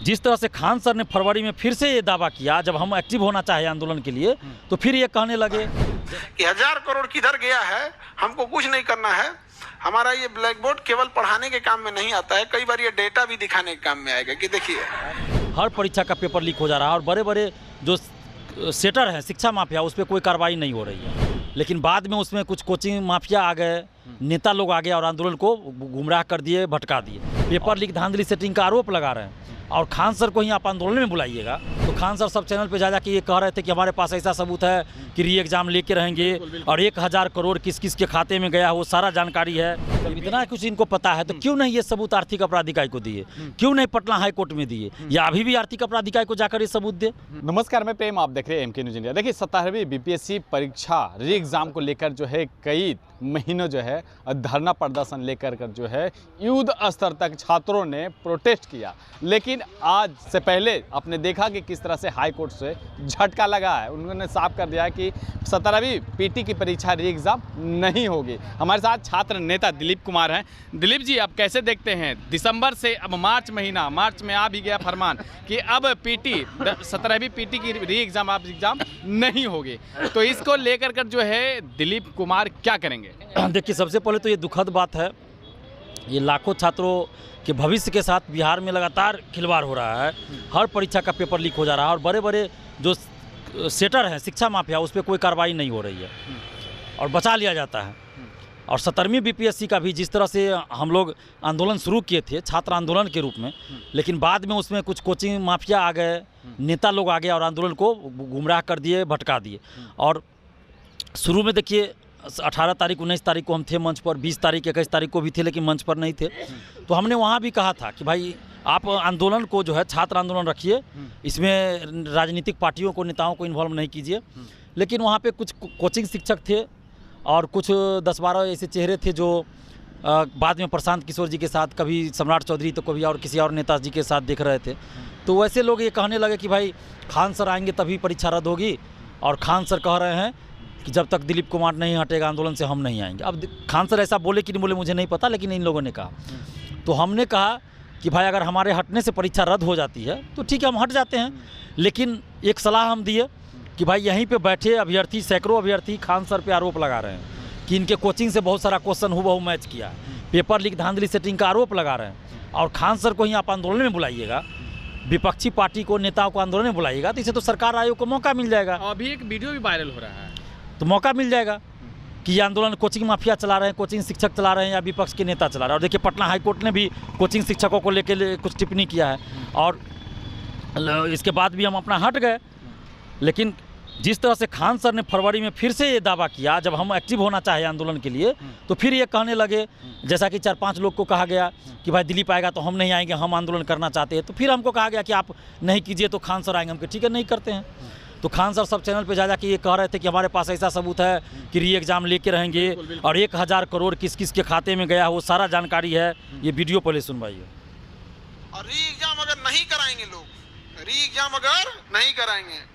जिस तरह से खान सर ने फरवरी में फिर से ये दावा किया, जब हम एक्टिव होना चाहे आंदोलन के लिए, तो फिर ये कहने लगे कि 1000 करोड़ किधर गया है, हमको कुछ नहीं करना है। हमारा ये ब्लैक बोर्ड केवल पढ़ाने के काम में नहीं आता है, कई बार ये डेटा भी दिखाने के काम में आएगा। कि देखिए हर परीक्षा का पेपर लीक हो जा रहा है और बड़े बड़े जो सेटर हैं, शिक्षा माफिया, उस पर कोई कार्रवाई नहीं हो रही है। लेकिन बाद में उसमें कुछ कोचिंग माफिया आ गए, नेता लोग आ गए और आंदोलन को गुमराह कर दिए, भटका दिए। पेपर लीक, धांधली, सेटिंग का आरोप लगा रहे हैं। और खान सर को ही आप आंदोलन में बुलाइएगा तो खान सर सब चैनल पे जा के ये कह रहे थे कि हमारे पास ऐसा सबूत है कि री एग्जाम लेके रहेंगे और 1000 करोड़ किस किस के खाते में गया वो सारा जानकारी है। जब इतना कुछ इनको पता है तो क्यों नहीं ये सबूत आर्थिक अपराध इकाई को दिए, क्यों नहीं पटना हाई कोर्ट में दिए, या अभी भी आर्थिक अपराध इकाई को जाकर ये सबूत दे। नमस्कार, मैं प्रेम, आप देख रहे हैं एमके न्यूज़ इंडिया। देखिए 17वीं बीपीएससी परीक्षा री एग्जाम को लेकर जो है कई महीनों जो है धरना प्रदर्शन लेकर कर जो है युद्ध स्तर तक छात्रों ने प्रोटेस्ट किया। लेकिन आज से पहले आपने देखा कि किस तरह से हाई कोर्ट से झटका लगा है। उन्होंने साफ कर दिया कि 17वीं पीटी की परीक्षा री एग्जाम नहीं होगी। हमारे साथ छात्र नेता दिलीप कुमार हैं। दिलीप जी, आप कैसे देखते हैं, दिसंबर से अब मार्च में आ भी गया फरमान कि अब पीटी 17वीं पीटी की री एग्जाम नहीं होगी, तो इसको लेकर कर जो है दिलीप कुमार क्या करेंगे? देखिए, सबसे पहले तो ये दुखद बात है, ये लाखों छात्रों के भविष्य के साथ बिहार में लगातार खिलवाड़ हो रहा है। हर परीक्षा का पेपर लीक हो जा रहा है और बड़े बड़े जो सेटर हैं, शिक्षा माफिया, उस पर कोई कार्रवाई नहीं हो रही है और बचा लिया जाता है। और 17वीं बीपीएससी का भी जिस तरह से हम लोग आंदोलन शुरू किए थे छात्र आंदोलन के रूप में, लेकिन बाद में उसमें कुछ कोचिंग माफिया आ गए, नेता लोग आ गए और आंदोलन को गुमराह कर दिए, भटका दिए। और शुरू में देखिए 18 तारीख 19 तारीख को हम थे मंच पर, 20 तारीख 21 तारीख को भी थे, लेकिन मंच पर नहीं थे। तो हमने वहाँ भी कहा था कि भाई आप आंदोलन को जो है छात्र आंदोलन रखिए, इसमें राजनीतिक पार्टियों को, नेताओं को इन्वॉल्व नहीं कीजिए। लेकिन वहाँ पे कुछ कोचिंग शिक्षक थे और कुछ 10-12 ऐसे चेहरे थे जो बाद में प्रशांत किशोर जी के साथ, कभी सम्राट चौधरी, तो कभी और किसी और नेता जी के साथ देख रहे थे। तो वैसे लोग ये कहने लगे कि भाई खान सर आएंगे तभी परीक्षा रद्द होगी, और खान सर कह रहे हैं कि जब तक दिलीप कुमार नहीं हटेगा आंदोलन से हम नहीं आएंगे। अब खान सर ऐसा बोले कि नहीं बोले मुझे नहीं पता, लेकिन इन लोगों ने कहा। तो हमने कहा कि भाई अगर हमारे हटने से परीक्षा रद्द हो जाती है तो ठीक है, हम हट जाते हैं। लेकिन एक सलाह हम दिए कि भाई यहीं पे बैठे अभ्यर्थी, सैकड़ों अभ्यर्थी खान सर पे आरोप लगा रहे हैं कि इनके कोचिंग से बहुत सारा क्वेश्चन हूबहू मैच किया है, पेपर लीक, धांधली, सेटिंग का आरोप लगा रहे हैं। और खान सर को ही आप आंदोलन में बुलाइएगा, विपक्षी पार्टी को, नेताओं को आंदोलन में बुलाइएगा, तो इसे तो सरकार आयोग को मौका मिल जाएगा। अभी एक वीडियो भी वायरल हो रहा है, तो मौका मिल जाएगा कि ये आंदोलन कोचिंग माफिया चला रहे हैं, कोचिंग शिक्षक चला रहे हैं या विपक्ष के नेता चला रहे हैं। और देखिए पटना हाई कोर्ट ने भी कोचिंग शिक्षकों को लेकर कुछ टिप्पणी किया है और इसके बाद भी हम अपना हट गए। लेकिन जिस तरह से खान सर ने फरवरी में फिर से ये दावा किया, जब हम एक्टिव होना चाहे आंदोलन के लिए, तो फिर ये कहने लगे, जैसा कि 4-5 लोग को कहा गया कि भाई दिलीप आएगा तो हम नहीं आएंगे, हम आंदोलन करना चाहते हैं। तो फिर हमको कहा गया कि आप नहीं कीजिए तो खान सर आएंगे। हम ठीक है, नहीं करते हैं। तो खान सर सब चैनल पे जा के ये कह रहे थे कि हमारे पास ऐसा सबूत है कि री एग्जाम लेके रहेंगे और 1000 करोड़ किस किस के खाते में गया वो सारा जानकारी है। ये वीडियो पहले सुनवाइए। और री एग्जाम अगर नहीं कराएंगे लोग, री एग्जाम अगर नहीं कराएंगे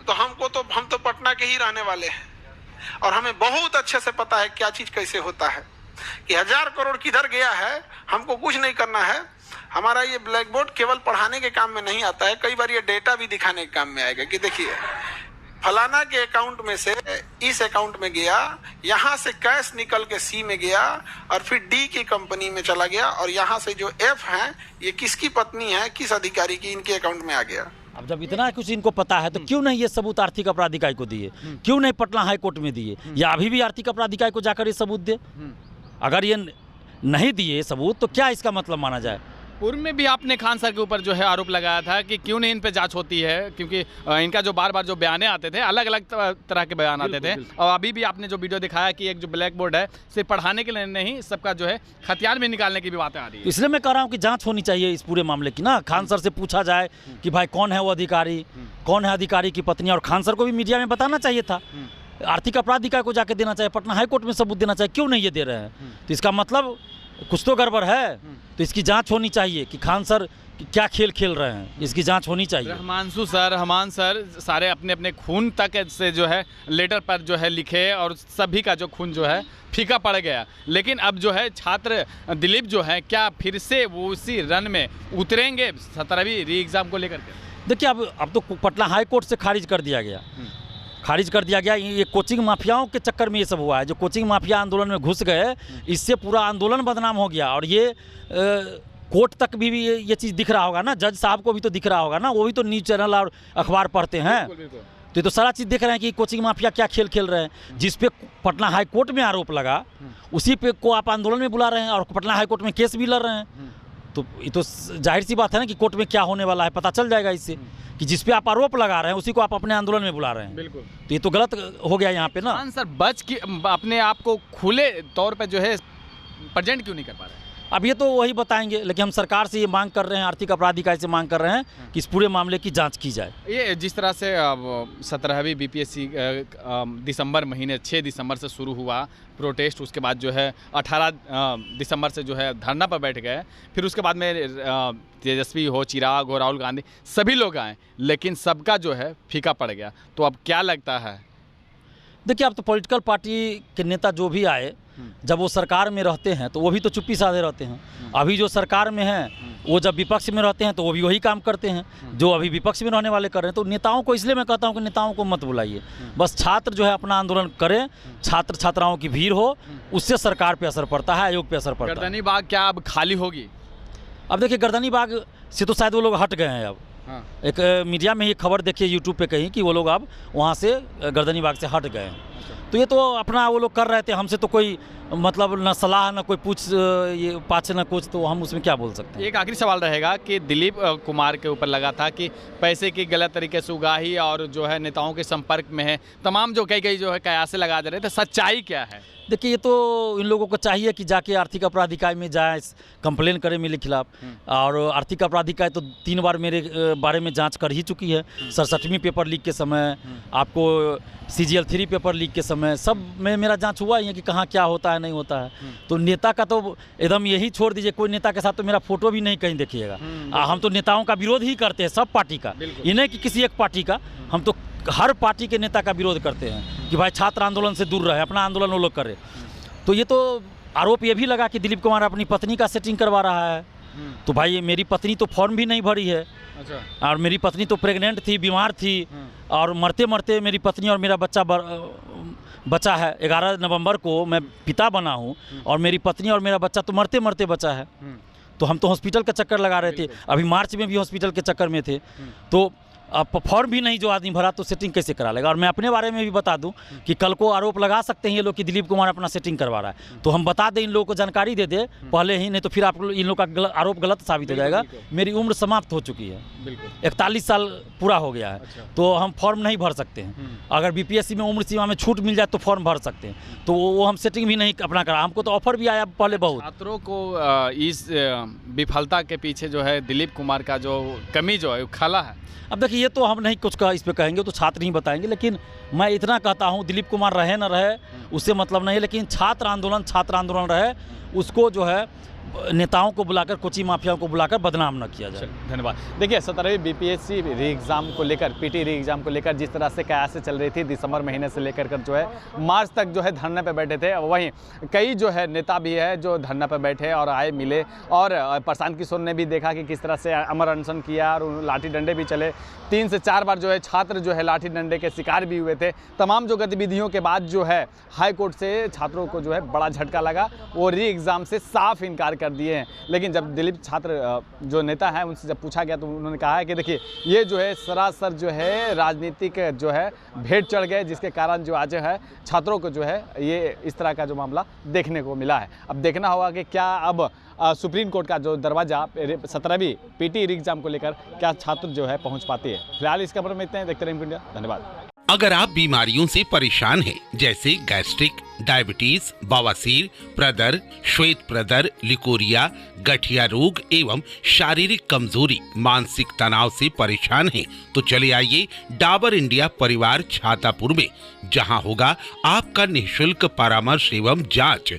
तो हम तो पटना के ही रहने वाले हैं और हमें बहुत अच्छे से पता है क्या चीज कैसे होता है। कि 1000 करोड़ किधर गया है, हमको कुछ नहीं करना है। हमारा ये ब्लैक बोर्ड केवल पढ़ाने के काम में नहीं आता है, कई बार ये डेटा भी दिखाने के काम में आएगा। कि देखिए फलाना के अकाउंट में से इस अकाउंट में गया, यहाँ से कैश निकल के सी में गया और फिर डी की कंपनी में चला गया, और यहाँ से जो एफ है ये किसकी पत्नी है, किस अधिकारी की, इनके अकाउंट में आ गया। अब जब इतना कुछ इनको पता है तो क्यों नहीं ये सबूत आर्थिक अपराध इकाई को दिए, क्यों नहीं पटना हाई कोर्ट में दिए, या अभी भी आर्थिक अपराध इकाई को जाकर ये सबूत दे। अगर ये नहीं दिए सबूत तो क्या इसका मतलब माना जाए? पूर्व में भी आपने खान सर के ऊपर जो है आरोप लगाया था कि क्यों नहीं इन पे जांच होती है, क्योंकि इनका जो बार बार जो बयाने आते थे, अलग अलग तरह के बयान आते थे। और अभी भी आपने जो वीडियो दिखाया कि एक जो ब्लैक बोर्ड है सिर्फ पढ़ाने के लिए नहीं, सबका जो है हथियार भी निकालने की भी बातें आ रही है। इसलिए मैं कह रहा हूँ कि जांच होनी चाहिए इस पूरे मामले की ना। खान सर से पूछा जाए कि भाई कौन है वो अधिकारी, कौन है अधिकारी की पत्नी, और खान सर को भी मीडिया में बताना चाहिए था। आर्थिक अपराध इकाई को जाके देना चाहिए, पटना हाई कोर्ट में सबूत देना चाहिए। क्यों नहीं ये दे रहे हैं? तो इसका मतलब कुछ तो गड़बड़ है। तो इसकी जांच होनी चाहिए कि खान सर कि क्या खेल खेल रहे हैं, इसकी जांच होनी चाहिए। रहमांशु सर, हमान सर सारे अपने अपने खून तक से जो है लेटर पर जो है लिखे और सभी का जो खून जो है फीका पड़ गया। लेकिन अब जो है छात्र दिलीप जो है क्या फिर से वो उसी रन में उतरेंगे 17वीं री एग्ज़ाम को लेकर के? देखिए अब तो पटना हाई कोर्ट से खारिज कर दिया गया, खारिज कर दिया गया। ये कोचिंग माफियाओं के चक्कर में ये सब हुआ है। जो कोचिंग माफिया आंदोलन में घुस गए, इससे पूरा आंदोलन बदनाम हो गया। और ये कोर्ट तक भी ये चीज़ दिख रहा होगा ना, जज साहब को भी तो दिख रहा होगा ना, वो भी तो न्यूज़ चैनल और अखबार पढ़ते हैं। तो ये तो सारा चीज़ देख रहे हैं कि कोचिंग माफिया क्या खेल खेल रहे हैं। जिस पे पटना हाई कोर्ट में आरोप लगा, उसी पे को आप आंदोलन में बुला रहे हैं और पटना हाई कोर्ट में केस भी लड़ रहे हैं। तो ये तो जाहिर सी बात है ना कि कोर्ट में क्या होने वाला है पता चल जाएगा इससे, कि जिस पे आप आरोप लगा रहे हैं उसी को आप अपने आंदोलन में बुला रहे हैं। बिल्कुल। तो ये तो गलत हो गया यहाँ पे ना। सर बच की अपने आप को खुले तौर पे जो है प्रेजेंट क्यों नहीं कर पा रहे? अब ये तो वही बताएंगे, लेकिन हम सरकार से ये मांग कर रहे हैं, आर्थिक अपराध इकाई से मांग कर रहे हैं कि इस पूरे मामले की जांच की जाए। ये जिस तरह से 17वीं बीपीएससी दिसंबर महीने 6 दिसंबर से शुरू हुआ प्रोटेस्ट, उसके बाद जो है 18 दिसंबर से जो है धरना पर बैठ गए, फिर उसके बाद में तेजस्वी हो, चिराग हो, राहुल गांधी सभी लोग आए, लेकिन सबका जो है फीका पड़ गया। तो अब क्या लगता है? देखिए अब तो पॉलिटिकल पार्टी के नेता जो भी आए, जब वो सरकार में रहते हैं तो वो भी तो चुप्पी साधे रहते हैं। अभी जो सरकार में हैं वो जब विपक्ष में रहते हैं तो वो भी वही काम करते हैं जो अभी विपक्ष में रहने वाले कर रहे हैं। तो नेताओं को, इसलिए मैं कहता हूं कि नेताओं को मत बुलाइए, बस छात्र जो है अपना आंदोलन करें, छात्र छात्राओं की भीड़ हो, उससे सरकार पे असर पड़ता है, आयोग पे असर पड़ता है। गर्दनी बाग क्या अब खाली होगी? अब देखिए गर्दनी बाग से तो शायद वो लोग हट गए हैं। अब एक मीडिया में ही खबर देखिए यूट्यूब पे कहीं कि वो लोग अब वहाँ से गर्दनी बाग से हट गए हैं। तो ये तो अपना वो लोग कर रहे थे, हमसे तो कोई मतलब न सलाह न कोई पूछ ये पाछ न कुछ, तो हम उसमें क्या बोल सकते हैं। एक आखिरी सवाल रहेगा कि दिलीप कुमार के ऊपर लगा था कि पैसे की गलत तरीके से उगाही और जो है नेताओं के संपर्क में है, तमाम जो कई जो है कयासे लगा दे रहे थे, सच्चाई क्या है? देखिए ये तो इन लोगों को चाहिए कि जाके आर्थिक अपराध इकाई में जाए, कंप्लेन करें मेरे खिलाफ। और आर्थिक अपराध इकाई तो 3 बार मेरे बारे में जांच कर ही चुकी है। 67वीं पेपर लीक के समय, आपको CGL 3 पेपर लीक के समय, सब में मेरा जांच हुआ ही है कि कहाँ क्या होता है नहीं होता है। तो नेता का तो एकदम यही छोड़ दीजिए, कोई नेता के साथ तो मेरा फोटो भी नहीं कहीं देखिएगा। हम तो नेताओं का विरोध ही करते हैं, सब पार्टी का, ये नहीं कि किसी एक पार्टी का। हम तो हर पार्टी के नेता का विरोध करते हैं कि भाई छात्र आंदोलन से दूर रहे, अपना आंदोलन वो लोग करे। तो ये तो आरोप ये भी लगा कि दिलीप कुमार अपनी पत्नी का सेटिंग करवा रहा है। तो भाई मेरी पत्नी तो फॉर्म भी नहीं भरी है। अच्छा। और मेरी पत्नी तो प्रेग्नेंट थी, बीमार थी, और मरते मरते मेरी पत्नी और मेरा बच्चा है। 11 नवंबर को मैं पिता बना हूँ और मेरी पत्नी और मेरा बच्चा तो मरते मरते बचा है। तो हम तो हॉस्पिटल का चक्कर लगा रहे थे, अभी मार्च में भी हॉस्पिटल के चक्कर में थे। तो अब फॉर्म भी नहीं जो आदमी भरा तो सेटिंग कैसे करा लेगा। और मैं अपने बारे में भी बता दूं कि कल को आरोप लगा सकते हैं ये लोग कि दिलीप कुमार अपना सेटिंग करवा रहा है। तो हम बता दें, इन लोगों को जानकारी दे दे पहले ही, नहीं तो फिर आप इन लोगों का आरोप गलत साबित हो जाएगा। मेरी उम्र समाप्त हो चुकी है, 41 साल पूरा हो गया है। तो हम फॉर्म नहीं भर सकते हैं। अगर BPSC में उम्र सीमा में छूट मिल जाए तो फॉर्म भर सकते हैं। तो वो हम सेटिंग भी नहीं अपना करा। हमको तो ऑफर भी आया पहले बहुत। छात्रों को इस विफलता के पीछे जो है दिलीप कुमार का जो कमी जो है खला है। अब देखिए ये तो हम नहीं कुछ इस पे कहेंगे, तो छात्र ही बताएंगे। लेकिन मैं इतना कहता हूँ, दिलीप कुमार रहे न रहे उससे मतलब नहीं है, लेकिन छात्र आंदोलन रहे, उसको जो है नेताओं को बुलाकर, कोचिंग माफियाओं को बुलाकर बदनाम न किया जाए। धन्यवाद। देखिए 17वीं BPSC री एग्ज़ाम को लेकर, PT री एग्ज़ाम को लेकर जिस तरह से कयासें चल रही थी दिसंबर महीने से लेकर जो है मार्च तक जो है धरने पर बैठे थे। वहीं कई जो है नेता भी है जो धरना पर बैठे और आए मिले, और प्रशांत किशोर ने भी देखा कि किस तरह से अमर अनशन किया और लाठी डंडे भी चले। 3 से 4 बार जो है छात्र जो है लाठी डंडे के शिकार भी हुए थे। तमाम जो गतिविधियों के बाद जो है हाई कोर्ट से छात्रों को जो है बड़ा झटका लगा, वो री एग्ज़ाम से साफ इनकार कर दिए हैं। लेकिन जब दिलीप छात्र जो नेता हैं उनसे जब पूछा गया तो उन्होंने कहा है कि देखिए ये जो है सरासर जो है राजनीतिक जो है भेंट चढ़ गए, जिसके कारण जो आज है छात्रों को जो है ये इस तरह का जो मामला देखने को मिला है। अब देखना होगा कि क्या अब सुप्रीम कोर्ट का जो दरवाजा 17वीं PT री एग्ज़ाम को लेकर क्या छात्र जो है पहुंच पाती है। फिलहाल इस खबर में इतने, देखते रहें इंडिया। धन्यवाद। अगर आप बीमारियों से परेशान हैं, जैसे गैस्ट्रिक, डायबिटीज, बवासीर, प्रदर, श्वेत प्रदर, लिकोरिया, गठिया रोग एवं शारीरिक कमजोरी, मानसिक तनाव से परेशान हैं तो चले आइए डाबर इंडिया परिवार छातापुर में, जहां होगा आपका निःशुल्क परामर्श एवं जांच।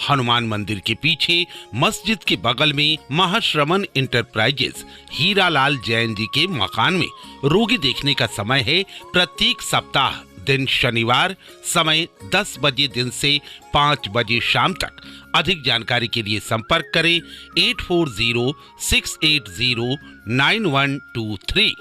हनुमान मंदिर के पीछे मस्जिद के बगल में महाश्रमण इंटरप्राइजेस हीरालाल जैन जी के मकान में। रोगी देखने का समय है प्रत्येक सप्ताह, दिन शनिवार, समय 10 बजे दिन से 5 बजे शाम तक। अधिक जानकारी के लिए संपर्क करें 8406809123।